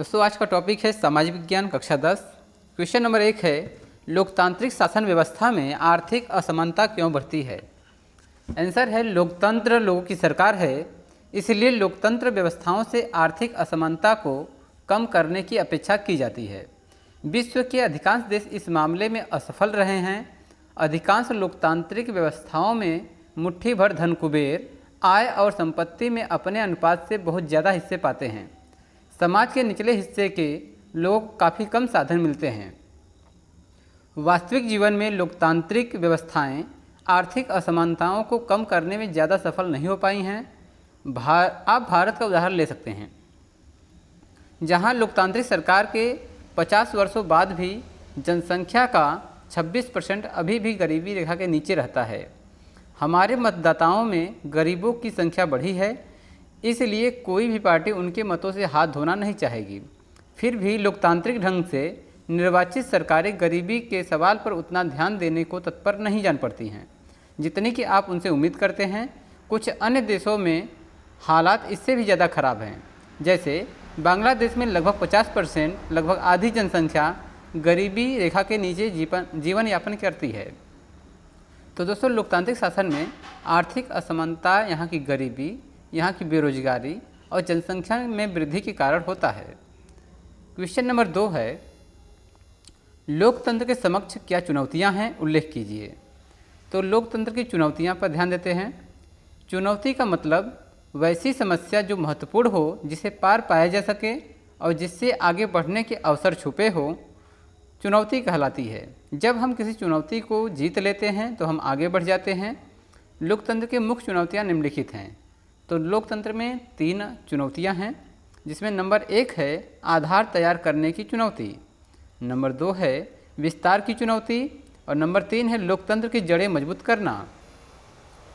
दोस्तों आज का टॉपिक है सामाजिक विज्ञान कक्षा 10। क्वेश्चन नंबर 1 है, लोकतांत्रिक शासन व्यवस्था में आर्थिक असमानता क्यों बढ़ती है। आंसर है लोकतंत्र लोगों की सरकार है, इसलिए लोकतंत्र व्यवस्थाओं से आर्थिक असमानता को कम करने की अपेक्षा की जाती है। विश्व के अधिकांश देश इस मामले में असफल रहे हैं। अधिकांश लोकतांत्रिक व्यवस्थाओं में मुट्ठी भर धन कुबेर आय और संपत्ति में अपने अनुपात से बहुत ज़्यादा हिस्से पाते हैं। समाज के निचले हिस्से के लोग काफ़ी कम साधन मिलते हैं। वास्तविक जीवन में लोकतांत्रिक व्यवस्थाएं आर्थिक असमानताओं को कम करने में ज़्यादा सफल नहीं हो पाई हैं। आप भारत का उदाहरण ले सकते हैं, जहां लोकतांत्रिक सरकार के 50 वर्षों बाद भी जनसंख्या का 26% अभी भी गरीबी रेखा के नीचे रहता है। हमारे मतदाताओं में गरीबों की संख्या बढ़ी है, इसलिए कोई भी पार्टी उनके मतों से हाथ धोना नहीं चाहेगी। फिर भी लोकतांत्रिक ढंग से निर्वाचित सरकारें गरीबी के सवाल पर उतना ध्यान देने को तत्पर नहीं जान पड़ती हैं जितनी कि आप उनसे उम्मीद करते हैं। कुछ अन्य देशों में हालात इससे भी ज़्यादा खराब हैं। जैसे बांग्लादेश में लगभग 50%, लगभग आधी जनसंख्या गरीबी रेखा के नीचे जीवन यापन करती है। तो दोस्तों, लोकतांत्रिक शासन में आर्थिक असमानता, यहाँ की गरीबी, यहाँ की बेरोजगारी और जनसंख्या में वृद्धि के कारण होता है। क्वेश्चन नंबर 2 है, लोकतंत्र के समक्ष क्या चुनौतियाँ हैं, उल्लेख कीजिए। तो लोकतंत्र की चुनौतियाँ पर ध्यान देते हैं। चुनौती का मतलब वैसी समस्या जो महत्वपूर्ण हो, जिसे पार पाया जा सके और जिससे आगे बढ़ने के अवसर छुपे हो, चुनौती कहलाती है। जब हम किसी चुनौती को जीत लेते हैं तो हम आगे बढ़ जाते हैं। लोकतंत्र की मुख्य चुनौतियाँ निम्नलिखित हैं। तो लोकतंत्र में 3 चुनौतियाँ हैं, जिसमें नंबर 1 है आधार तैयार करने की चुनौती, नंबर 2 है विस्तार की चुनौती और नंबर 3 है लोकतंत्र की जड़ें मजबूत करना।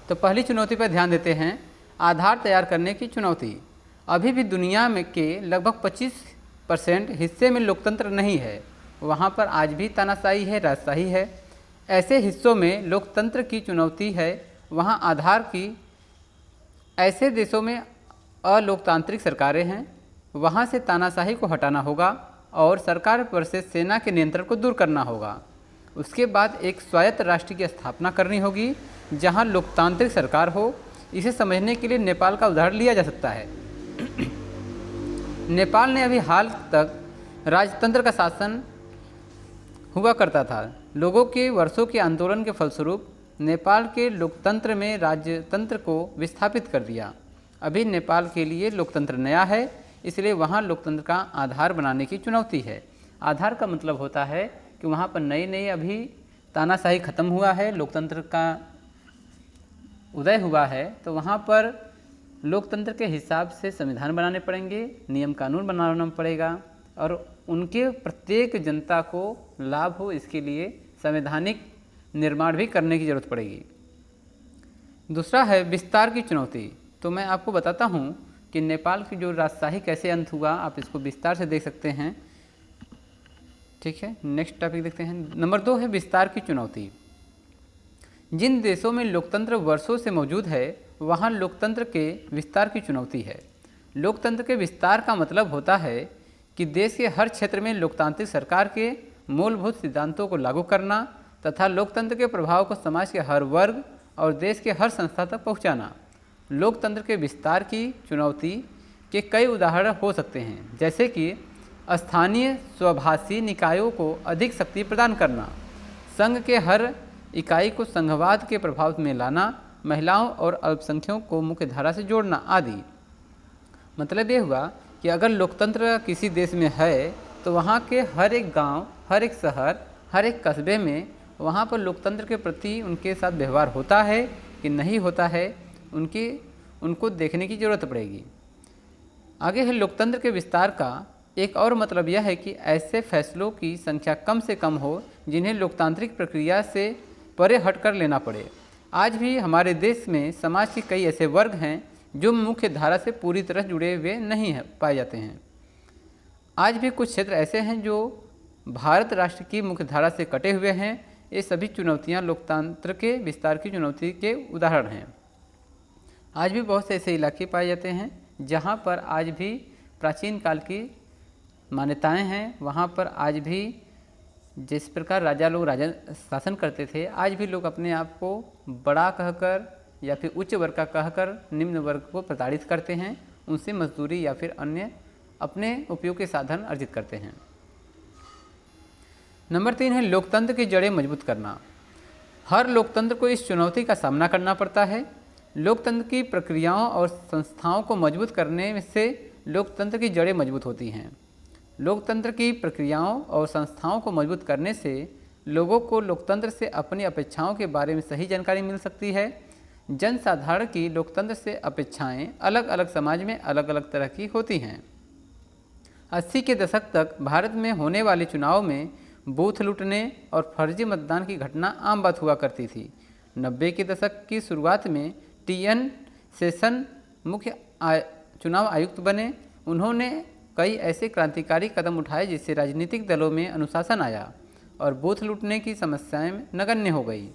तो पहली चुनौती पर ध्यान देते हैं, आधार तैयार करने की चुनौती। अभी भी दुनिया में के लगभग 25% हिस्से में लोकतंत्र नहीं है। वहाँ पर आज भी तानाशाही है, राजशाही है। ऐसे हिस्सों में लोकतंत्र की चुनौती है, वहाँ आधार की। ऐसे देशों में अलोकतांत्रिक सरकारें हैं, वहाँ से तानाशाही को हटाना होगा और सरकार पर से सेना के नियंत्रण को दूर करना होगा। उसके बाद एक स्वायत्त राष्ट्र की स्थापना करनी होगी जहाँ लोकतांत्रिक सरकार हो। इसे समझने के लिए नेपाल का उदाहरण लिया जा सकता है। नेपाल ने अभी हाल तक राजतंत्र का शासन हुआ करता था। लोगों के वर्षों के आंदोलन के फलस्वरूप नेपाल के लोकतंत्र में राजतंत्र को विस्थापित कर दिया। अभी नेपाल के लिए लोकतंत्र नया है, इसलिए वहाँ लोकतंत्र का आधार बनाने की चुनौती है। आधार का मतलब होता है कि वहाँ पर नई अभी तानाशाही खत्म हुआ है, लोकतंत्र का उदय हुआ है, तो वहाँ पर लोकतंत्र के हिसाब से संविधान बनाने पड़ेंगे, नियम कानून बनाना पड़ेगा और उनके प्रत्येक जनता को लाभ हो, इसके लिए संवैधानिक निर्माण भी करने की जरूरत पड़ेगी। दूसरा है विस्तार की चुनौती। तो मैं आपको बताता हूँ कि नेपाल की जो राजशाही कैसे अंत हुआ, आप इसको विस्तार से देख सकते हैं। ठीक है, नेक्स्ट टॉपिक देखते हैं। नंबर 2 है विस्तार की चुनौती। जिन देशों में लोकतंत्र वर्षों से मौजूद है, वहाँ लोकतंत्र के विस्तार की चुनौती है। लोकतंत्र के विस्तार का मतलब होता है कि देश के हर क्षेत्र में लोकतांत्रिक सरकार के मूलभूत सिद्धांतों को लागू करना तथा लोकतंत्र के प्रभाव को समाज के हर वर्ग और देश के हर संस्था तक पहुँचाना। लोकतंत्र के विस्तार की चुनौती के कई उदाहरण हो सकते हैं, जैसे कि स्थानीय स्वभाषी निकायों को अधिक शक्ति प्रदान करना, संघ के हर इकाई को संघवाद के प्रभाव में लाना, महिलाओं और अल्पसंख्यकों को मुख्य धारा से जोड़ना आदि। मतलब ये हुआ कि अगर लोकतंत्र किसी देश में है तो वहाँ के हर एक गांव, हर एक शहर, हर एक कस्बे में वहाँ पर लोकतंत्र के प्रति उनके साथ व्यवहार होता है कि नहीं होता है, उनको देखने की ज़रूरत पड़ेगी। आगे है लोकतंत्र के विस्तार का एक और मतलब यह है कि ऐसे फैसलों की संख्या कम से कम हो जिन्हें लोकतांत्रिक प्रक्रिया से परे हटकर लेना पड़े। आज भी हमारे देश में समाज के कई ऐसे वर्ग हैं जो मुख्य धारा से पूरी तरह जुड़े हुए नहीं पाए जाते हैं। आज भी कुछ क्षेत्र ऐसे हैं जो भारत राष्ट्र की मुख्य धारा से कटे हुए हैं। ये सभी चुनौतियाँ लोकतंत्र के विस्तार की चुनौती के उदाहरण हैं। आज भी बहुत से ऐसे इलाके पाए जाते हैं जहाँ पर आज भी प्राचीन काल की मान्यताएं हैं वहाँ पर आज भी जिस प्रकार राजा लोग राजा शासन करते थे, आज भी लोग अपने आप को बड़ा कहकर या फिर उच्च वर्ग का कहकर निम्न वर्ग को प्रताड़ित करते हैं, उनसे मजदूरी या फिर अन्य अपने उपयोग के साधन अर्जित करते हैं। नंबर 3 है लोकतंत्र की जड़ें मजबूत करना। हर लोकतंत्र को इस चुनौती का सामना करना पड़ता है। लोकतंत्र की प्रक्रियाओं और संस्थाओं को मजबूत करने से लोकतंत्र की जड़ें मजबूत होती हैं। लोकतंत्र की प्रक्रियाओं और संस्थाओं को मजबूत करने से लोगों को लोकतंत्र से अपनी अपेक्षाओं के बारे में सही जानकारी मिल सकती है। जनसाधारण की लोकतंत्र से अपेक्षाएं अलग अलग समाज में अलग अलग तरह की होती हैं। 80 के दशक तक भारत में होने वाले चुनाव में बूथ लूटने और फर्जी मतदान की घटना आम बात हुआ करती थी। 90 के दशक की शुरुआत में टी.एन. शेषन मुख्य चुनाव आयुक्त बने। उन्होंने कई ऐसे क्रांतिकारी कदम उठाए जिससे राजनीतिक दलों में अनुशासन आया और बूथ लूटने की समस्याएं नगण्य हो गई।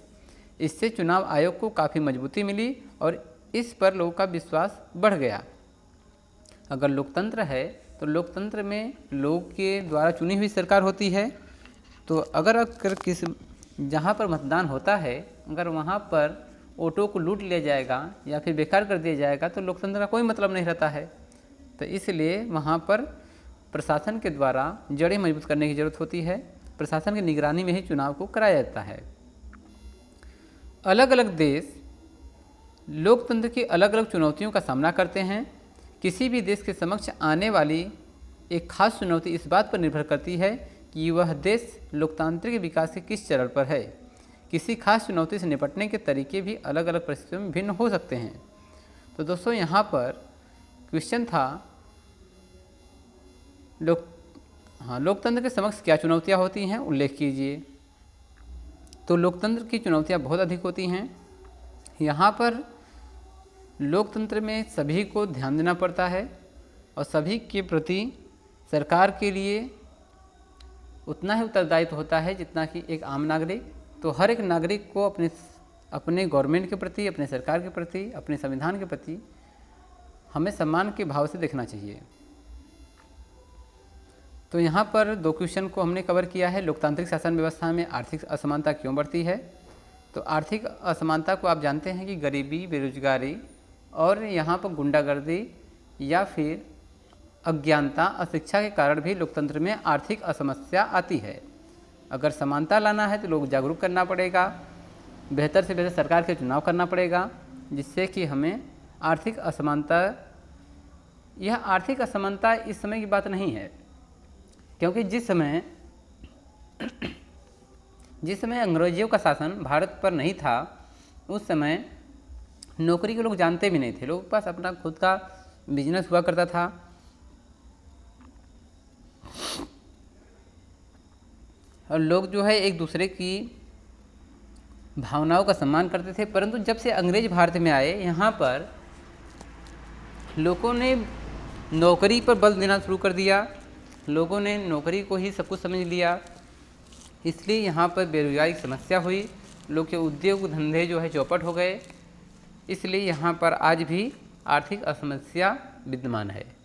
इससे चुनाव आयोग को काफ़ी मजबूती मिली और इस पर लोगों का विश्वास बढ़ गया। अगर लोकतंत्र है तो लोकतंत्र में लोग के द्वारा चुनी हुई सरकार होती है। तो अगर किस जहाँ पर मतदान होता है, अगर वहाँ पर वोटों को लूट लिया जाएगा या फिर बेकार कर दिया जाएगा तो लोकतंत्र का कोई मतलब नहीं रहता है। तो इसलिए वहाँ पर प्रशासन के द्वारा जड़ें मजबूत करने की ज़रूरत होती है। प्रशासन की निगरानी में ही चुनाव को कराया जाता है। अलग अलग देश लोकतंत्र की अलग अलग चुनौतियों का सामना करते हैं। किसी भी देश के समक्ष आने वाली एक खास चुनौती इस बात पर निर्भर करती है कि वह देश लोकतांत्रिक विकास के किस चरण पर है। किसी खास चुनौती से निपटने के तरीके भी अलग अलग परिस्थितियों में भिन्न हो सकते हैं। तो दोस्तों यहाँ पर क्वेश्चन था लोकतंत्र के समक्ष क्या चुनौतियाँ होती हैं, उल्लेख कीजिए। तो लोकतंत्र की चुनौतियाँ बहुत अधिक होती हैं। यहाँ पर लोकतंत्र में सभी को ध्यान देना पड़ता है और सभी के प्रति सरकार के लिए उतना ही उत्तरदायित्व होता है जितना कि एक आम नागरिक। तो हर एक नागरिक को अपने गवर्नमेंट के प्रति, अपने सरकार के प्रति, अपने संविधान के प्रति हमें सम्मान के भाव से देखना चाहिए। तो यहाँ पर 2 क्वेश्चन को हमने कवर किया है। लोकतांत्रिक शासन व्यवस्था में आर्थिक असमानता क्यों बढ़ती है। तो आर्थिक असमानता को आप जानते हैं कि गरीबी, बेरोजगारी और यहाँ पर गुंडागर्दी या फिर अज्ञानता, अशिक्षा के कारण भी लोकतंत्र में आर्थिक असमस्या आती है। अगर समानता लाना है तो लोग जागरूक करना पड़ेगा, बेहतर से बेहतर सरकार के चुनाव करना पड़ेगा, जिससे कि हमें आर्थिक असमानता, यह आर्थिक असमानता इस समय की बात नहीं है, क्योंकि जिस समय अंग्रेजों का शासन भारत पर नहीं था, उस समय नौकरी के लोग जानते भी नहीं थे। लोगों के पास अपना खुद का बिजनेस हुआ करता था और लोग जो है एक दूसरे की भावनाओं का सम्मान करते थे। परंतु जब से अंग्रेज भारत में आए, यहाँ पर लोगों ने नौकरी पर बल देना शुरू कर दिया। लोगों ने नौकरी को ही सब कुछ समझ लिया, इसलिए यहाँ पर बेरोजगारी की समस्या हुई। लोग के उद्योग धंधे जो है चौपट हो गए। इसलिए यहाँ पर आज भी आर्थिक असमस्या विद्यमान है।